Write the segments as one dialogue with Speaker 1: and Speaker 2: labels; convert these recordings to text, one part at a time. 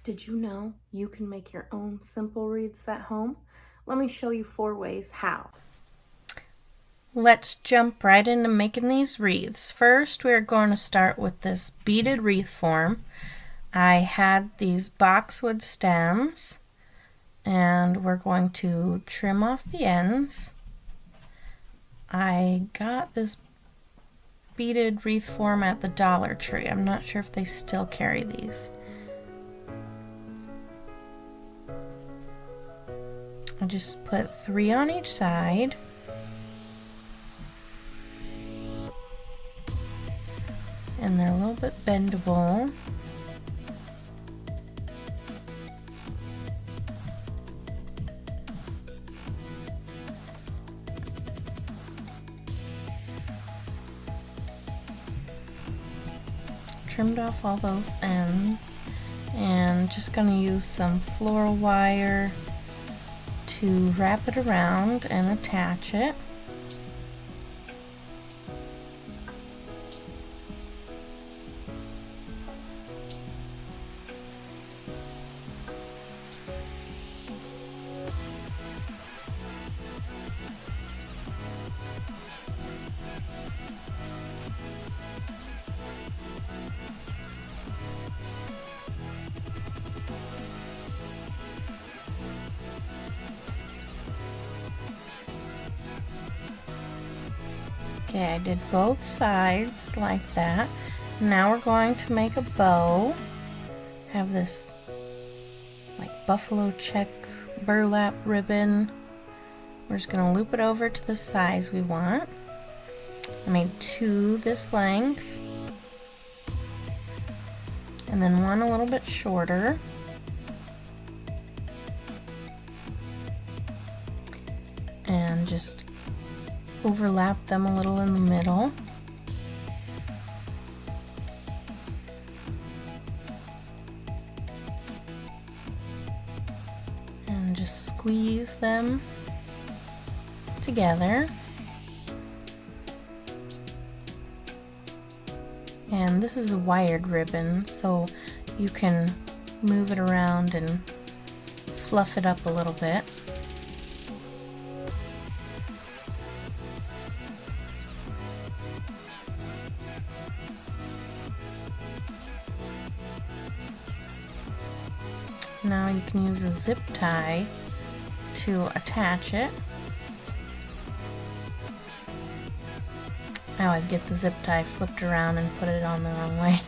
Speaker 1: Did you know you can make your own simple wreaths at home? Let me show you 4 ways how. Let's jump right into making these wreaths. First, we're going to start with this beaded wreath form. I had these boxwood stems, and we're going to trim off the ends. I got this beaded wreath form at the Dollar Tree. I'm not sure if they still carry these. I just put 3 on each side. And they're a little bit bendable. Trimmed off all those ends, and just going to use some floral wire to wrap it around and attach it. Okay, I did both sides like that. Now we're going to make a bow. Have this like buffalo check burlap ribbon. We're just going to loop it over to the size we want. I made 2 this length, and then 1 a little bit shorter. And just overlap them a little in the middle. And just squeeze them together. And this is a wired ribbon, so you can move it around and fluff it up a little bit. Now you can use a zip tie to attach it. I always get the zip tie flipped around and put it on the wrong way,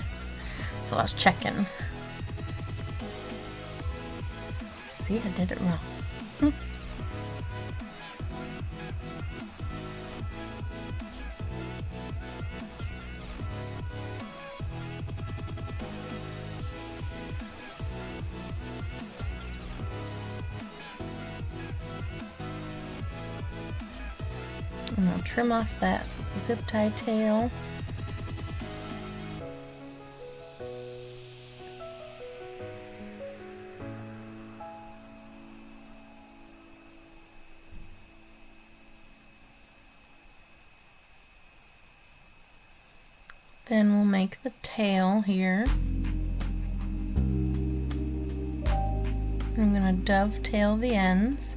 Speaker 1: so I was checking. See, I did it wrong. And I'll trim off that zip tie tail. Then we'll make the tail here. I'm going to dovetail the ends.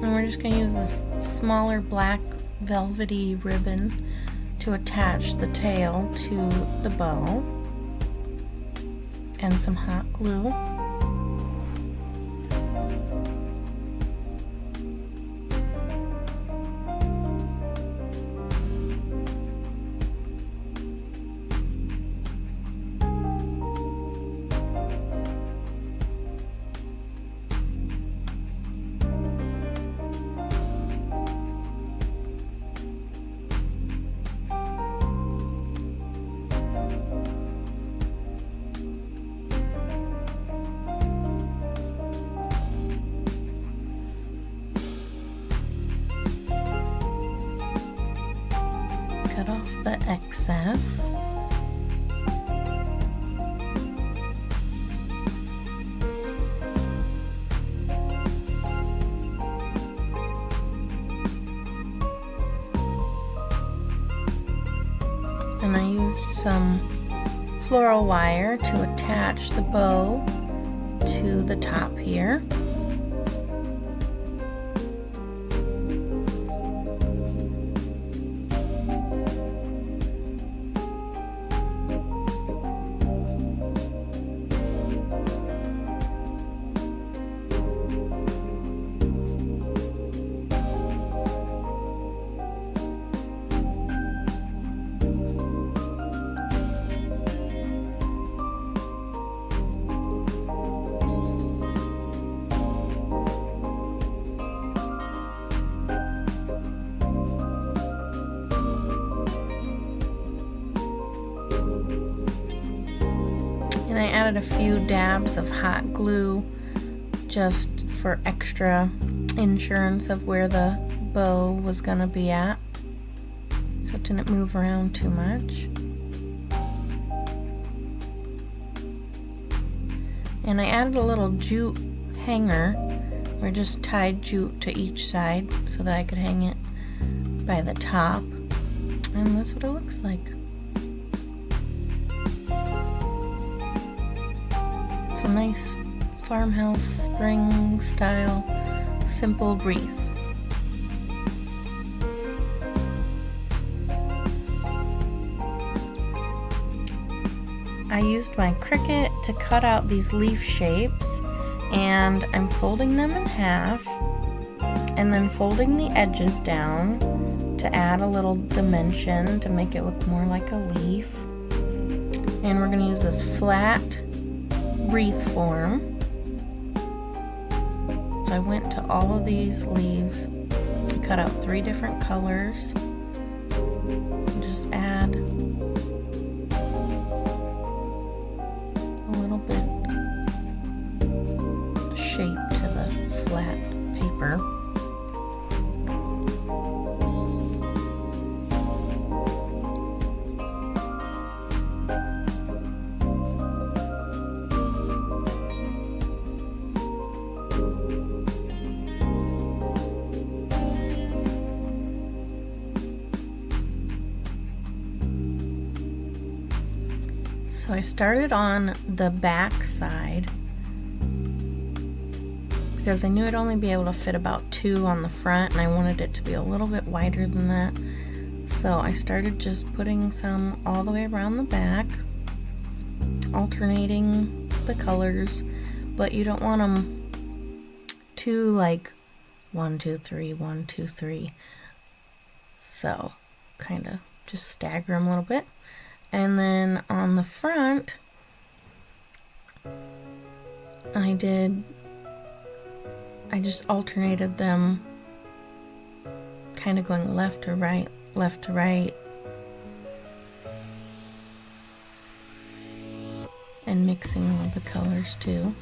Speaker 1: And we're just going to use this smaller black velvety ribbon to attach the tail to the bow, and some hot glue. off the excess. And I used some floral wire to attach the bow to the top here. And I added a few dabs of hot glue just for extra insurance of where the bow was gonna be at, so it didn't move around too much. And I added a little jute hanger where I just tied jute to each side so that I could hang it by the top. And that's what it looks like. It's a nice farmhouse spring style simple wreath. I used my Cricut to cut out these leaf shapes, and I'm folding them in half and then folding the edges down to add a little dimension to make it look more like a leaf. And we're going to use this flat wreath form. So I went to all of these leaves, cut out 3 different colors, and just add a little bit of shape to the flat paper. So I started on the back side because I knew I'd only be able to fit about 2 on the front, and I wanted it to be a little bit wider than that. So I started just putting some all the way around the back, alternating the colors, but you don't want them too like 1, 2, 3, 1, 2, 3. So kind of just stagger them a little bit. And then on the front, I just alternated them, kind of going left to right, left to right, and mixing all the colors too.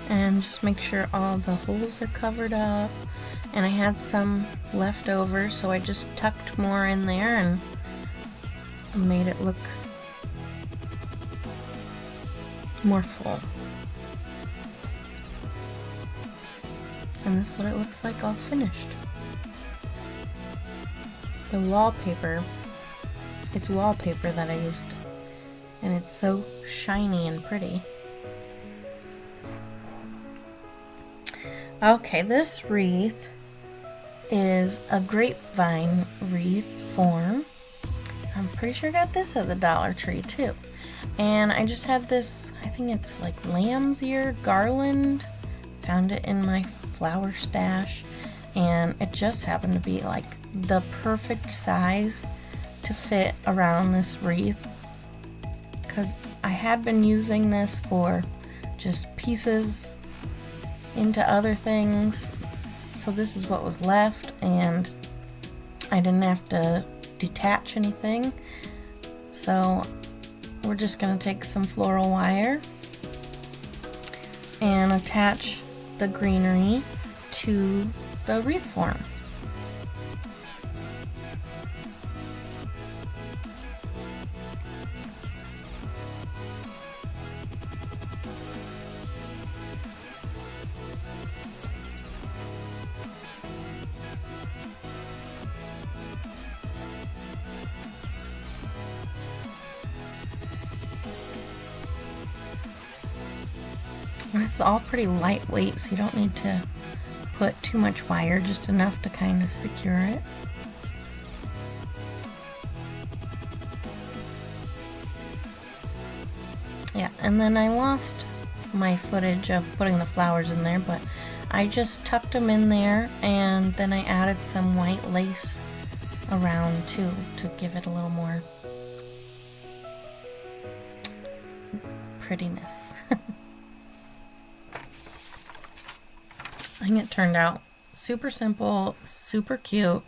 Speaker 1: And just make sure all the holes are covered up. And I had some left over, so I just tucked more in there and made it look more full. And this is what it looks like all finished. The wallpaper, it's wallpaper that I used, and it's so shiny and pretty. Okay, this wreath is a grapevine wreath form. I'm pretty sure I got this at the Dollar Tree too. And I just had this, I think it's like lamb's ear garland found it in my flower stash, and it just happened to be like the perfect size to fit around this wreath, because I had been using this for just pieces into other things, so this is what was left, and I didn't have to detach anything. So we're just going to take some floral wire and attach the greenery to the wreath form. And it's all pretty lightweight, so you don't need to put too much wire, just enough to kind of secure it. Yeah, and then I lost my footage of putting the flowers in there, but I just tucked them in there, and then I added some white lace around too to give it a little more prettiness. I think it turned out super simple, super cute.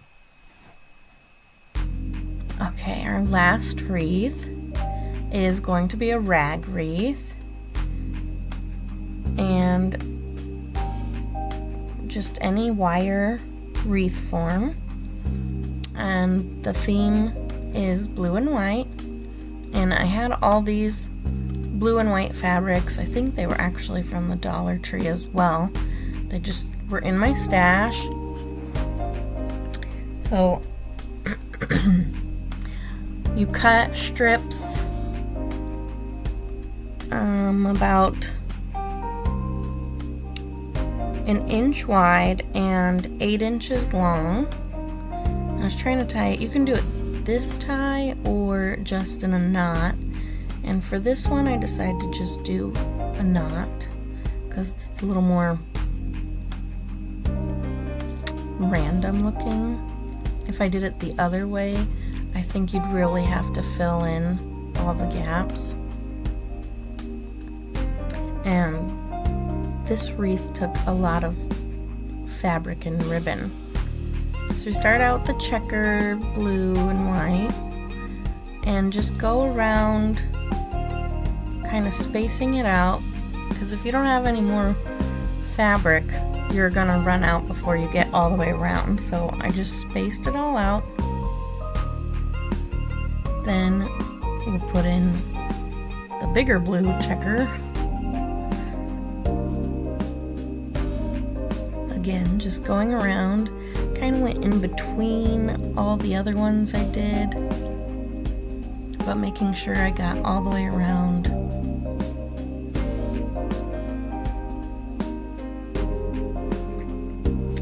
Speaker 1: Okay, our last wreath is going to be a rag wreath, and just any wire wreath form, and the theme is blue and white, and I had all these blue and white fabrics. I think they were actually from the Dollar Tree as well. They just were in my stash. So you cut strips about an inch wide and 8 inches long. I was trying to tie it. You can do it this tie or just in a knot. And for this one, I decided to just do a knot because it's a little more random looking. If I did it the other way, I think you'd really have to fill in all the gaps. And this wreath took a lot of fabric and ribbon. So we start out with the checker blue and white and just go around kind of spacing it out, because if you don't have any more fabric, you're gonna run out before you get all the way around. So I just spaced it all out. Then we'll put in the bigger blue checker. Again, just going around, kind of went in between all the other ones I did, but making sure I got all the way around.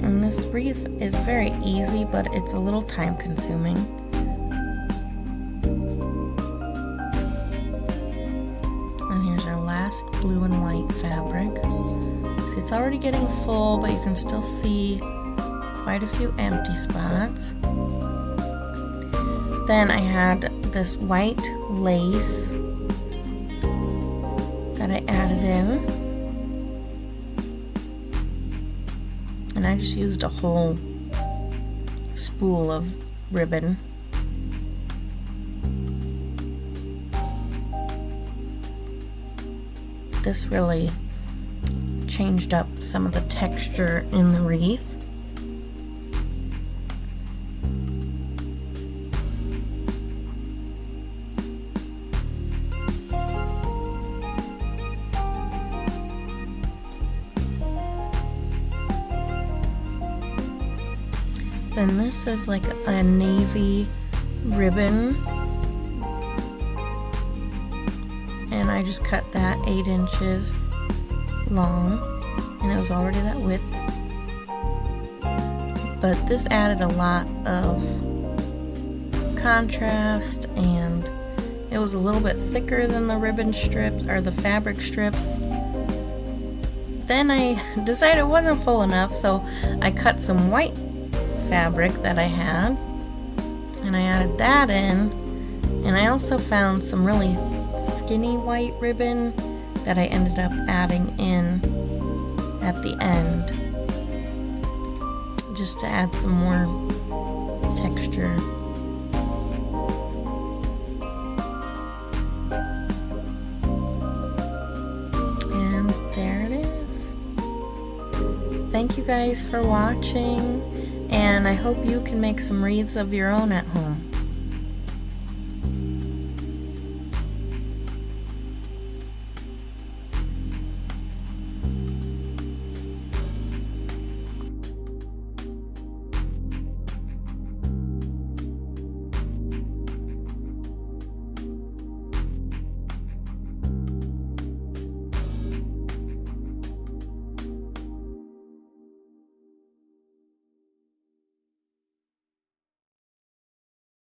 Speaker 1: And this wreath is very easy, but it's a little time consuming. And here's our last blue and white fabric. So it's already getting full, but you can still see quite a few empty spots. Then I had this white lace that I added in. And I just used a whole spool of ribbon. This really changed up some of the texture in the wreath. Then this is like a navy ribbon, and I just cut that 8 inches long, and it was already that width. But this added a lot of contrast, and it was a little bit thicker than the ribbon strips or the fabric strips. then I decided it wasn't full enough, so I cut some white fabric that I had, and I added that in, and I also found some really skinny white ribbon that I ended up adding in at the end, just to add some more texture. And there it is. Thank you guys for watching, and I hope you can make some wreaths of your own at home.